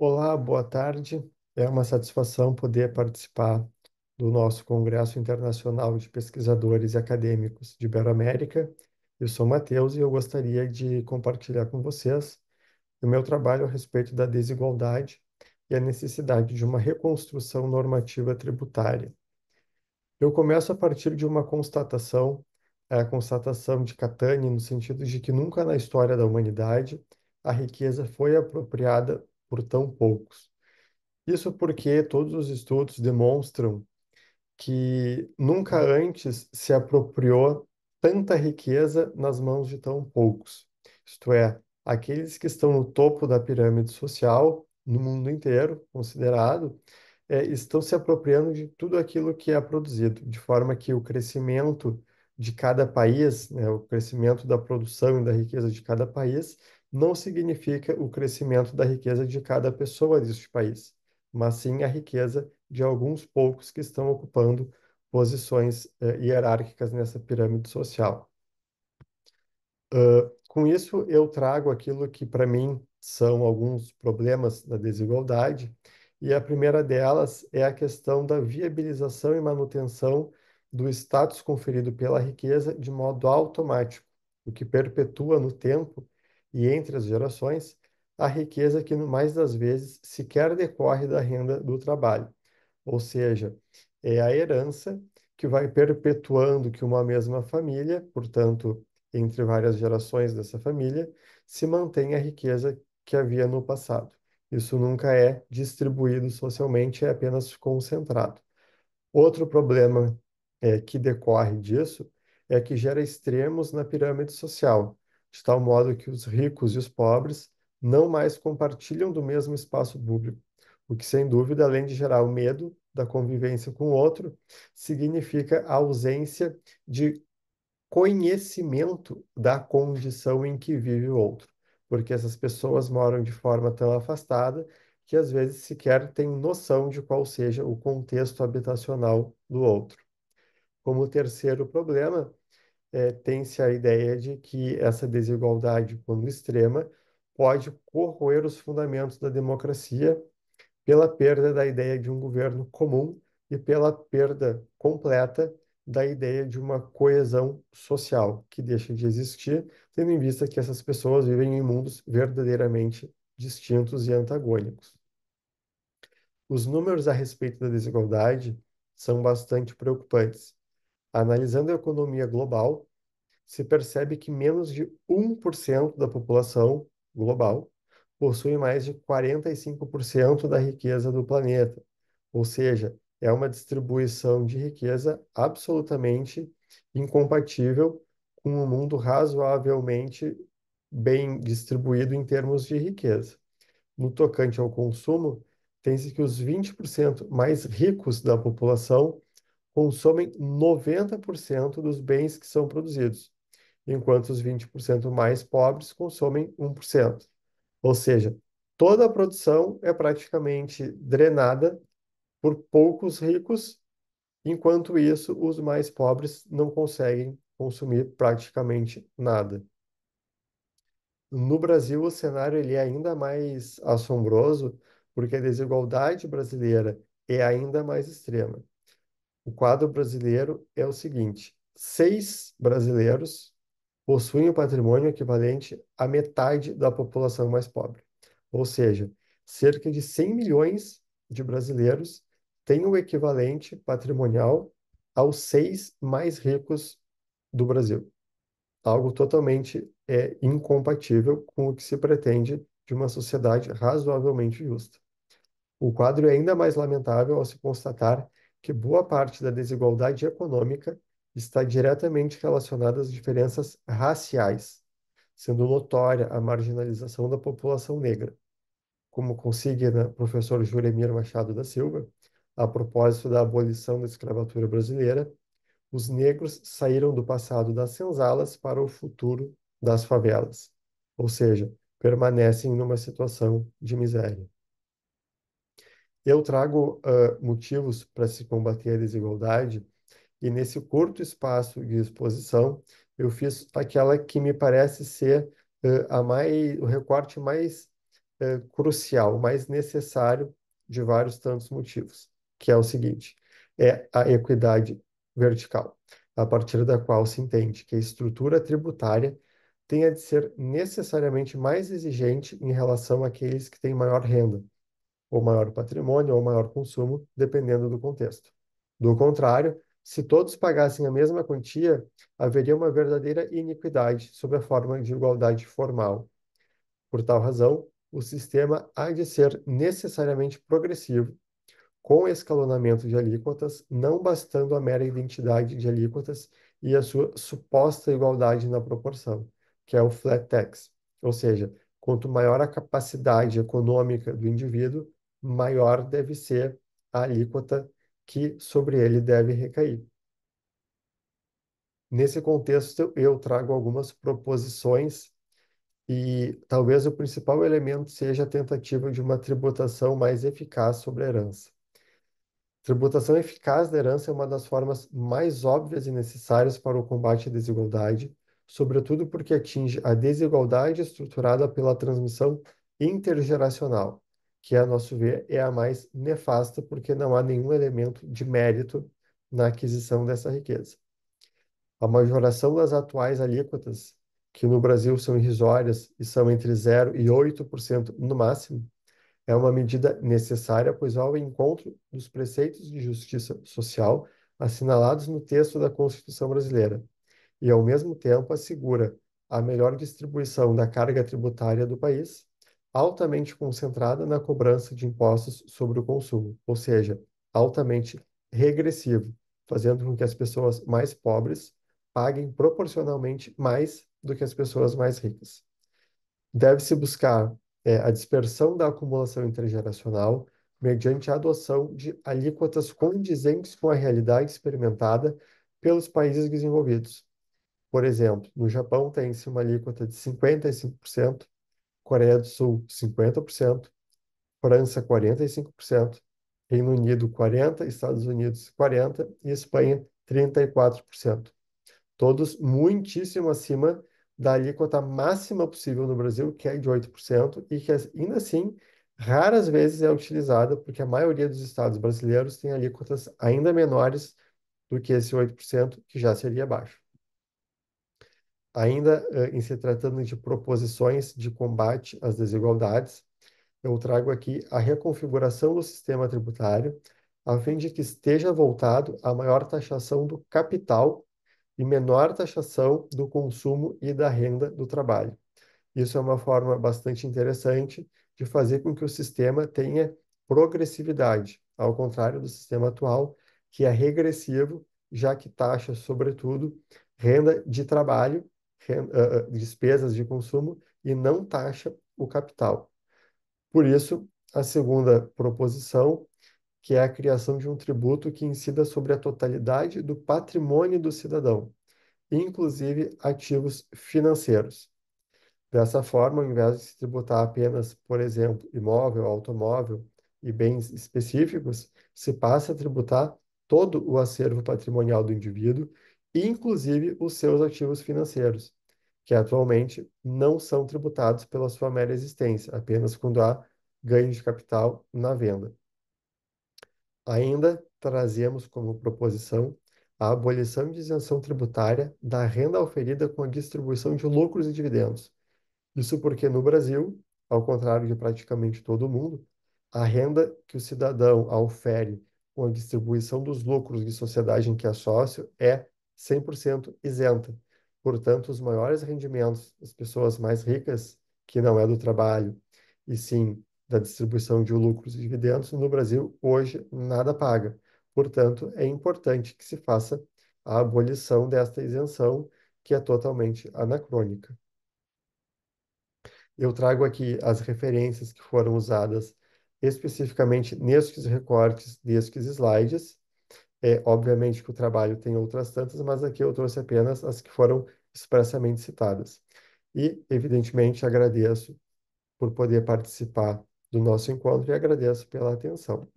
Olá, boa tarde. É uma satisfação poder participar do nosso Congresso Internacional de Pesquisadores e Acadêmicos de Iberoamérica. Eu sou Matheus e eu gostaria de compartilhar com vocês o meu trabalho a respeito da desigualdade e a necessidade de uma reconstrução normativa tributária. Eu começo a partir de uma constatação, a constatação de Catani, no sentido de que nunca na história da humanidade a riqueza foi apropriada por tão poucos. Isso porque todos os estudos demonstram que nunca antes se apropriou tanta riqueza nas mãos de tão poucos. Isto é, aqueles que estão no topo da pirâmide social, no mundo inteiro, considerado, estão se apropriando de tudo aquilo que é produzido, de forma que o crescimento de cada país, né, o crescimento da produção e da riqueza de cada país, não significa o crescimento da riqueza de cada pessoa deste país, mas sim a riqueza de alguns poucos que estão ocupando posições hierárquicas nessa pirâmide social. Com isso, eu trago aquilo que, para mim, são alguns problemas da desigualdade, e a primeira delas é a questão da viabilização e manutenção do status conferido pela riqueza de modo automático, o que perpetua no tempo e entre as gerações a riqueza que, no mais das vezes, sequer decorre da renda do trabalho. Ou seja, é a herança que vai perpetuando que uma mesma família, portanto, entre várias gerações dessa família, se mantém a riqueza que havia no passado. Isso nunca é distribuído socialmente, é apenas concentrado. Outro problema que decorre disso é que gera extremos na pirâmide social, de tal modo que os ricos e os pobres não mais compartilham do mesmo espaço público, o que, sem dúvida, além de gerar o medo da convivência com o outro, significa a ausência de conhecimento da condição em que vive o outro, porque essas pessoas moram de forma tão afastada que às vezes sequer têm noção de qual seja o contexto habitacional do outro. Como terceiro problema, tem-se a ideia de que essa desigualdade, quando extrema, pode corroer os fundamentos da democracia pela perda da ideia de um governo comum e pela perda completa da ideia de uma coesão social, que deixa de existir, tendo em vista que essas pessoas vivem em mundos verdadeiramente distintos e antagônicos. Os números a respeito da desigualdade são bastante preocupantes. Analisando a economia global, se percebe que menos de 1% da população global possui mais de 45% da riqueza do planeta. Ou seja, é uma distribuição de riqueza absolutamente incompatível com um mundo razoavelmente bem distribuído em termos de riqueza. No tocante ao consumo, tem-se que os 20% mais ricos da população consomem 90% dos bens que são produzidos, enquanto os 20% mais pobres consomem 1%. Ou seja, toda a produção é praticamente drenada por poucos ricos, enquanto isso, os mais pobres não conseguem consumir praticamente nada. No Brasil, o cenário ele é ainda mais assombroso, porque a desigualdade brasileira é ainda mais extrema. O quadro brasileiro é o seguinte: 6 brasileiros possuem um patrimônio equivalente à metade da população mais pobre. Ou seja, cerca de 100 milhões de brasileiros têm o equivalente patrimonial aos 6 mais ricos do Brasil. Algo totalmente incompatível com o que se pretende de uma sociedade razoavelmente justa. O quadro é ainda mais lamentável ao se constatar que boa parte da desigualdade econômica está diretamente relacionada às diferenças raciais, sendo notória a marginalização da população negra, como consigna o professor Juremir Machado da Silva, a propósito da abolição da escravatura brasileira. Os negros saíram do passado das senzalas para o futuro das favelas, ou seja, permanecem numa situação de miséria. Eu trago motivos para se combater a desigualdade, e nesse curto espaço de exposição, eu fiz aquela que me parece ser o recorte mais crucial, mais necessário de vários tantos motivos, que é o seguinte: é a equidade vertical, a partir da qual se entende que a estrutura tributária tenha de ser necessariamente mais exigente em relação àqueles que têm maior renda, ou maior patrimônio, ou maior consumo, dependendo do contexto. Do contrário, se todos pagassem a mesma quantia, haveria uma verdadeira iniquidade sob a forma de igualdade formal. Por tal razão, o sistema há de ser necessariamente progressivo, com escalonamento de alíquotas, não bastando a mera identidade de alíquotas e a sua suposta igualdade na proporção, que é o flat tax. Ou seja, quanto maior a capacidade econômica do indivíduo, maior deve ser a alíquota que sobre ele deve recair. Nesse contexto, eu trago algumas proposições e talvez o principal elemento seja a tentativa de uma tributação mais eficaz sobre a herança. Tributação eficaz da herança é uma das formas mais óbvias e necessárias para o combate à desigualdade, sobretudo porque atinge a desigualdade estruturada pela transmissão intergeracional, que, a nosso ver, é a mais nefasta porque não há nenhum elemento de mérito na aquisição dessa riqueza. A majoração das atuais alíquotas, que no Brasil são irrisórias e são entre 0 e 8% no máximo, é uma medida necessária, pois vai ao encontro dos preceitos de justiça social assinalados no texto da Constituição brasileira e, ao mesmo tempo, assegura a melhor distribuição da carga tributária do país, altamente concentrada na cobrança de impostos sobre o consumo, ou seja, altamente regressivo, fazendo com que as pessoas mais pobres paguem proporcionalmente mais do que as pessoas mais ricas. Deve-se buscar a dispersão da acumulação intergeracional mediante a adoção de alíquotas condizentes com a realidade experimentada pelos países desenvolvidos. Por exemplo, no Japão tem-se uma alíquota de 55%, Coreia do Sul 50%, França 45%, Reino Unido 40%, Estados Unidos 40% e Espanha 34%. Todos muitíssimo acima da alíquota máxima possível no Brasil, que é de 8%, e que ainda assim raras vezes é utilizada, porque a maioria dos estados brasileiros tem alíquotas ainda menores do que esse 8%, que já seria baixo. Ainda em se tratando de proposições de combate às desigualdades, eu trago aqui a reconfiguração do sistema tributário, a fim de que esteja voltado à maior taxação do capital e menor taxação do consumo e da renda do trabalho. Isso é uma forma bastante interessante de fazer com que o sistema tenha progressividade, ao contrário do sistema atual, que é regressivo, já que taxa, sobretudo, renda de trabalho, despesas de consumo, e não taxa o capital. Por isso, a segunda proposição, que é a criação de um tributo que incida sobre a totalidade do patrimônio do cidadão, inclusive ativos financeiros. Dessa forma, ao invés de se tributar apenas, por exemplo, imóvel, automóvel e bens específicos, se passa a tributar todo o acervo patrimonial do indivíduo, inclusive os seus ativos financeiros, que atualmente não são tributados pela sua mera existência, apenas quando há ganho de capital na venda. Ainda trazemos como proposição a abolição de isenção tributária da renda oferida com a distribuição de lucros e dividendos. Isso porque no Brasil, ao contrário de praticamente todo o mundo, a renda que o cidadão aufere com a distribuição dos lucros de sociedade em que é sócio é 100% isenta. Portanto, os maiores rendimentos das pessoas mais ricas, que não é do trabalho, e sim da distribuição de lucros e dividendos, no Brasil, hoje, nada paga. Portanto, é importante que se faça a abolição desta isenção, que é totalmente anacrônica. Eu trago aqui as referências que foram usadas especificamente nestes recortes, destes slides. Obviamente que o trabalho tem outras tantas, mas aqui eu trouxe apenas as que foram expressamente citadas. E, evidentemente, agradeço por poder participar do nosso encontro e agradeço pela atenção.